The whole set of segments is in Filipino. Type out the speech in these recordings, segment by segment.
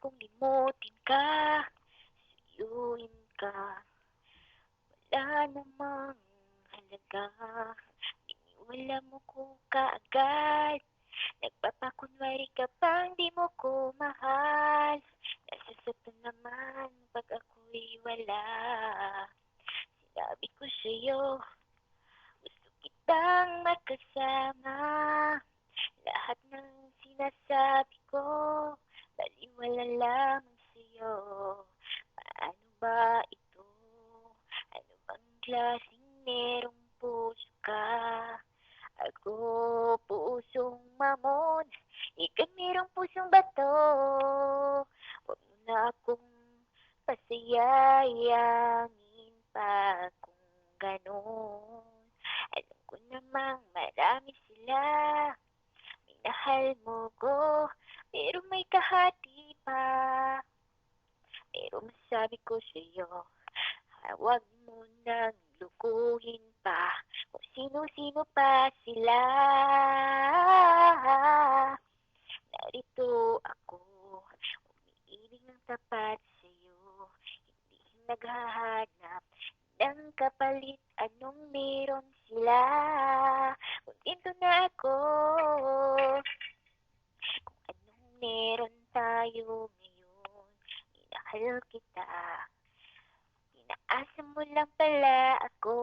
kong limutin ka, suyuin ka. Wala namang halaga, iniwala mo ko kaagad. Nagpapakunwari ka bang di mo ko mahal. Nasasato naman pag ako'y wala. Sinabi ko sa'yo, gusto kitang makasama. Lahat ng sinasabi ko, baliwala lamang sa'yo. Paano ba ito? Ano bang klaseng merong puso ka? Ako, pusong mamon, ika'y merong pusong bato. Huwag mo na akong pasayayangin pa kung ganon. Alam ko namang marami sila, minahal mo ko, pero may kahati pa. Pero masabi ko sa'yo, huwag mo nang lukuhin pa kung sino-sino pa sila. Narito ako, umiibig ng tapat sa'yo, hindi naghahanap ng kapalit anong meron sila. Kontento na ako kung anong meron tayo ngayon. Minahal kita, inaasa mo lang pala ako.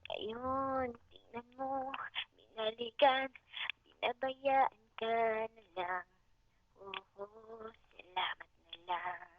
Ngayon, tingnan mo, binalikan, binabayaan ka na lang. Oo, salamat na lang.